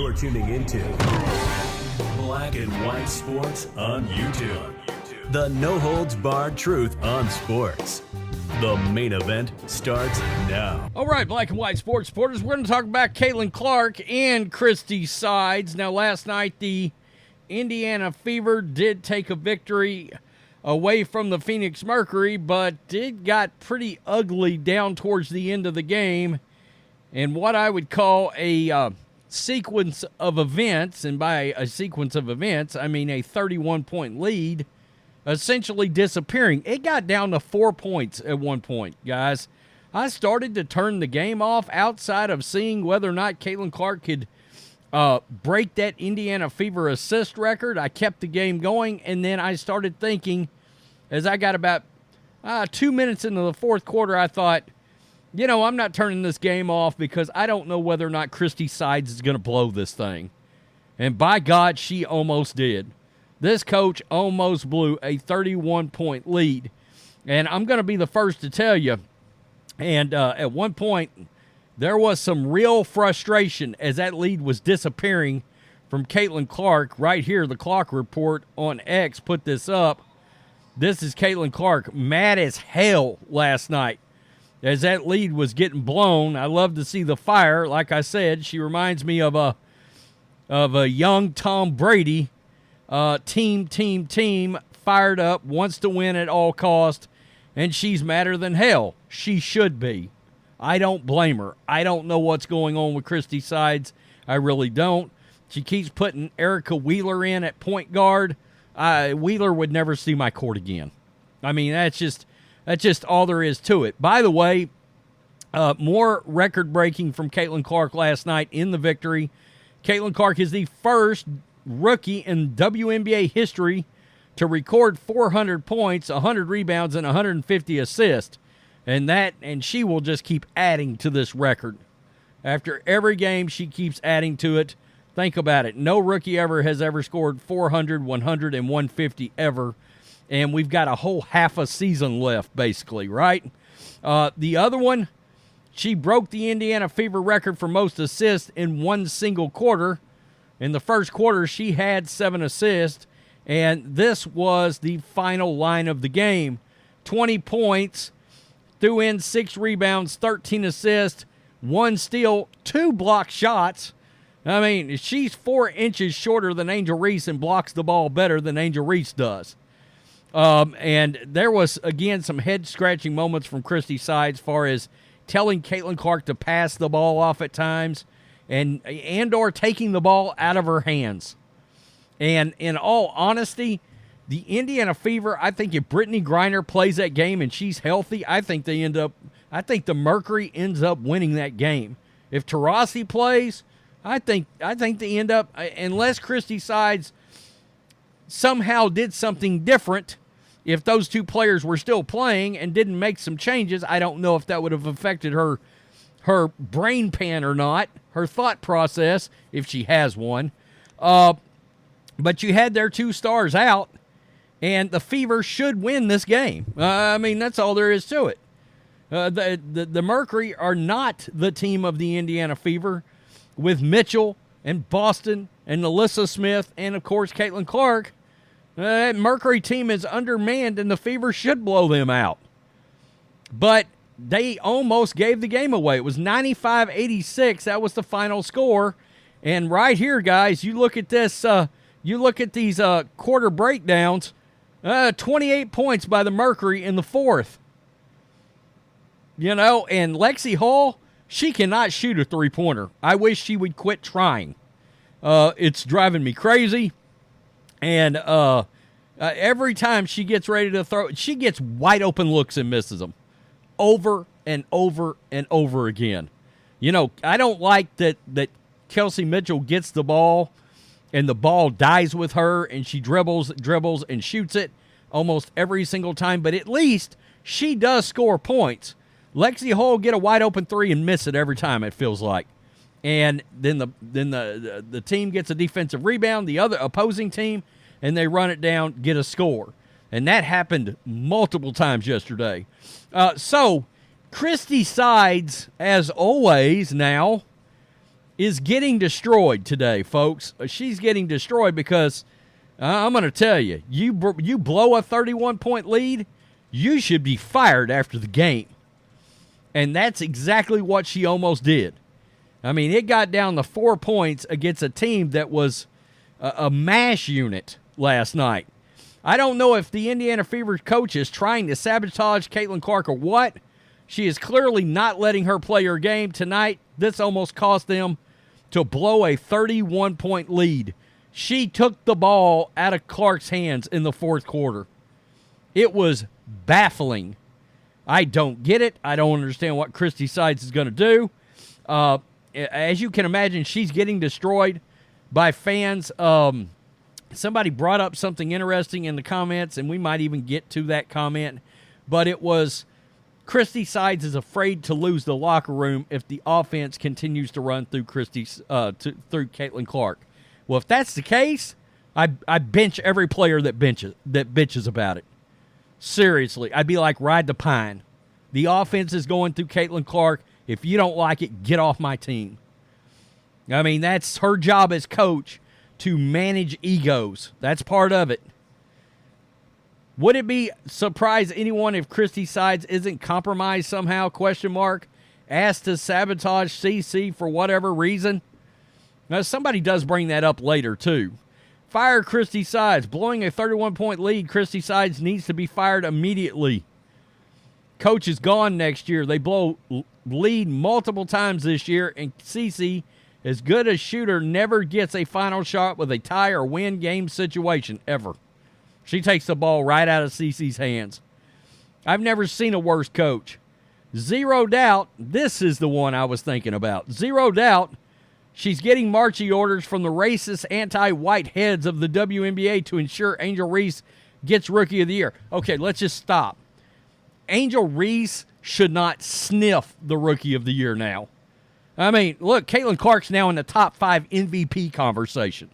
You're tuning into Black and White Sports on YouTube. The no-holds-barred truth on sports. The main event starts now. All right, Black and White Sports supporters, we're going to talk about Caitlin Clark and Christie Sides. Now, last night, the Indiana Fever did take a victory away from the Phoenix Mercury, but it got pretty ugly down towards the end of the game. And what I would call a sequence of events, and by a sequence of events, I mean a 31-point lead, essentially disappearing. It got down to 4 points at one point, guys. I started to turn the game off outside of seeing whether or not Caitlin Clark could break that Indiana Fever assist record. I kept the game going, and then I started thinking, as I got about 2 minutes into the fourth quarter, I thought, you know, I'm not turning this game off because I don't know whether or not Christie Sides is going to blow this thing. And by God, she almost did. This coach almost blew a 31-point lead. And I'm going to be the first to tell you, and at one point, there was some real frustration as that lead was disappearing from Caitlin Clark. Right here, the Clock Report on X put this up. This is Caitlin Clark, mad as hell last night as that lead was getting blown. I love to see the fire. Like I said, she reminds me of a young Tom Brady. Team, fired up, wants to win at all cost, and she's madder than hell. She should be. I don't blame her. I don't know what's going on with Christie Sides. I really don't. She keeps putting Erica Wheeler in at point guard. Wheeler would never see my court again. I mean, that's just all there is to it. By the way, more record-breaking from Caitlin Clark last night in the victory. Caitlin Clark is the first rookie in WNBA history to record 400 points, 100 rebounds, and 150 assists. And she will just keep adding to this record. After every game, she keeps adding to it. Think about it. No rookie ever has ever scored 400, 100, and 150 ever. And we've got a whole half a season left, basically, right? The other one, she broke the Indiana Fever record for most assists in one single quarter. In the first quarter, she had 7 assists, and this was the final line of the game. 20 points, threw in 6 rebounds, 13 assists, 1 steal, 2 block shots. I mean, she's 4 inches shorter than Angel Reese and blocks the ball better than Angel Reese does. And there was, again, some head-scratching moments from Christie Sides as far as telling Caitlin Clark to pass the ball off at times and or taking the ball out of her hands. And in all honesty, the Indiana Fever, I think if Brittany Griner plays that game and she's healthy, I think the Mercury ends up winning that game. If Taurasi plays, I think they end up, unless Christie Sides somehow did something different, if those two players were still playing and didn't make some changes, I don't know if that would have affected her brain pan or not, her thought process, if she has one. But you had their 2 stars out, and the Fever should win this game. I mean, that's all there is to it. The Mercury are not the team of the Indiana Fever with Mitchell and Boston and Alyssa Smith and, of course, Caitlin Clark. That Mercury team is undermanned, and the Fever should blow them out. But they almost gave the game away. It was 95-86. That was the final score. And right here, guys, you look at this. You look at these quarter breakdowns. 28 points by the Mercury in the fourth. You know, and Lexi Hall, she cannot shoot a three-pointer. I wish she would quit trying. It's driving me crazy. And every time she gets ready to throw, she gets wide open looks and misses them over and over and over again. You know, I don't like that Kelsey Mitchell gets the ball and the ball dies with her and she dribbles and shoots it almost every single time. But at least she does score points. Lexi Hall get a wide open three and miss it every time, it feels like. And then the team gets a defensive rebound, the other opposing team, and they run it down, get a score. And that happened multiple times yesterday. So, Christie Sides, as always now, is getting destroyed today, folks. She's getting destroyed because I'm going to tell you, you blow a 31-point lead, you should be fired after the game. And that's exactly what she almost did. I mean, it got down to 4 points against a team that was a mash unit last night. I don't know if the Indiana Fever coach is trying to sabotage Caitlin Clark or what. She is clearly not letting her play her game tonight. This almost cost them to blow a 31-point lead. She took the ball out of Clark's hands in the fourth quarter. It was baffling. I don't get it. I don't understand what Christie Sides is going to do. As you can imagine, she's getting destroyed by fans. Somebody brought up something interesting in the comments, and we might even get to that comment. But it was Christie Sides is afraid to lose the locker room if the offense continues to run through through Caitlin Clark. Well, if that's the case, I bench every player that bitches about it. Seriously, I'd be like, ride the pine. The offense is going through Caitlin Clark. If you don't like it, get off my team. I mean, that's her job as coach, to manage egos. That's part of it. Would it be surprise anyone if Christie Sides isn't compromised somehow? ? Asked to sabotage CC for whatever reason. Now, somebody does bring that up later, too. Fire Christie Sides. Blowing a 31-point lead, Christie Sides needs to be fired immediately. Coach is gone next year. They blow lead multiple times this year, and CC, as good a shooter, never gets a final shot with a tie or win game situation, ever. She takes the ball right out of CC's hands. I've never seen a worse coach. Zero doubt, this is the one I was thinking about. Zero doubt, she's getting marching orders from the racist, anti-white heads of the WNBA to ensure Angel Reese gets Rookie of the Year. Okay, let's just stop. Angel Reese should not sniff the Rookie of the Year now. I mean, look, Caitlin Clark's now in the top 5 MVP conversation.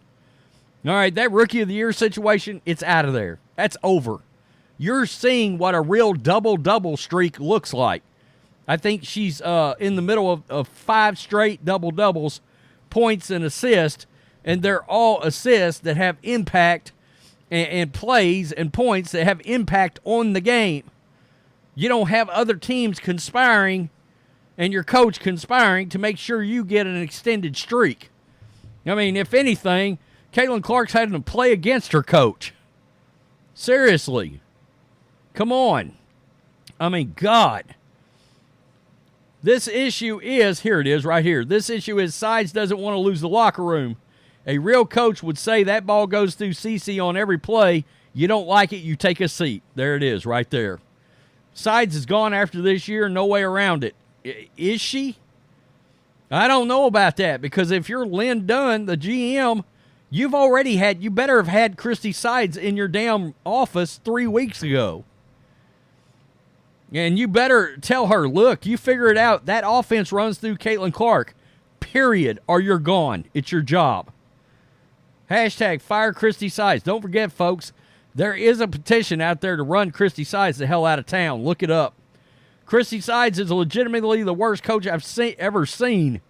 All right, that Rookie of the Year situation, it's out of there. That's over. You're seeing what a real double-double streak looks like. I think she's in the middle of 5 straight double-doubles, points and assists, and they're all assists that have impact and plays and points that have impact on the game. You don't have other teams conspiring and your coach conspiring to make sure you get an extended streak. I mean, if anything, Caitlin Clark's having to play against her coach. Seriously. Come on. I mean, God. This issue is, here it is right here. This issue is Sides doesn't want to lose the locker room. A real coach would say that ball goes through CC on every play. You don't like it, you take a seat. There it is right there. Sides is gone after this year, no way around it. Is she? I don't know about that, because if you're Lynn Dunn, the GM, you better have had Christie Sides in your damn office 3 weeks ago. And you better tell her, look, you figure it out. That offense runs through Caitlin Clark, period, or you're gone. It's your job. Hashtag fire Christie Sides. Don't forget, folks, there is a petition out there to run Christie Sides the hell out of town. Look it up. Christie Sides is legitimately the worst coach I've ever seen.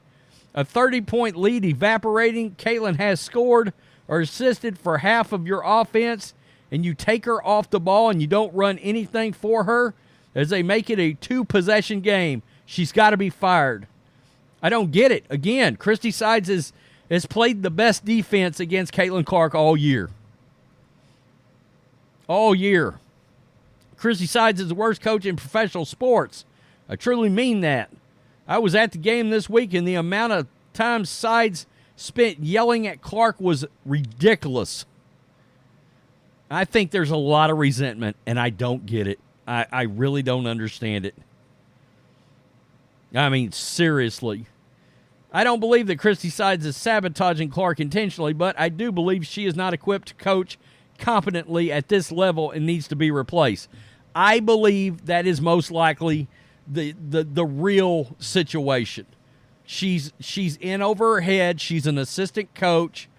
A 30-point lead evaporating. Caitlin has scored or assisted for half of your offense, and you take her off the ball and you don't run anything for her as they make it a 2-possession game. She's got to be fired. I don't get it. Again, Christie Sides has played the best defense against Caitlin Clark all year. All year. Christie Sides is the worst coach in professional sports. I truly mean that. I was at the game this week, and the amount of time Sides spent yelling at Clark was ridiculous. I think there's a lot of resentment, and I don't get it. I really don't understand it. I mean, seriously. I don't believe that Christie Sides is sabotaging Clark intentionally, but I do believe she is not equipped to coach competently at this level and needs to be replaced. I believe that is most likely the real situation. She's in over her head. She's an assistant coach.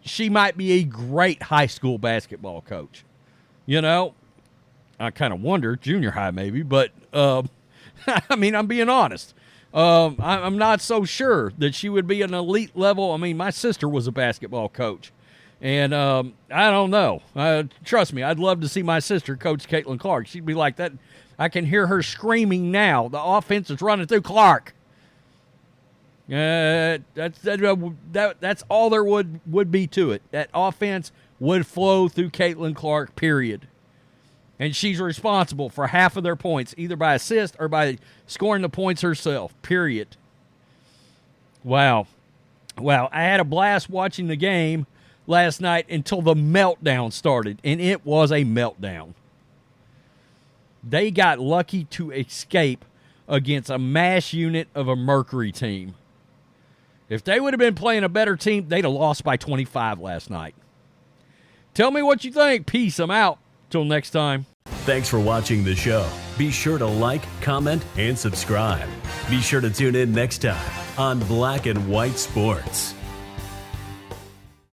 She might be a great high school basketball coach. You know, I kind of wonder, junior high maybe, but I mean, I'm being honest. I'm not so sure that she would be an elite level. I mean, my sister was a basketball coach, and I don't know. Trust me, I'd love to see my sister coach Caitlin Clark. She'd be like that. I can hear her screaming now. The offense is running through Clark. That's all there would be to it. That offense would flow through Caitlin Clark, period. And she's responsible for half of their points, either by assist or by scoring the points herself, period. Wow. I had a blast watching the game last night until the meltdown started, and it was a meltdown. They got lucky to escape against a mass unit of a Mercury team. If they would have been playing a better team, they'd have lost by 25 last night. Tell me what you think. Peace. I'm out. Till next time. Thanks for watching the show. Be sure to like, comment, and subscribe. Be sure to tune in next time on Black and White Sports.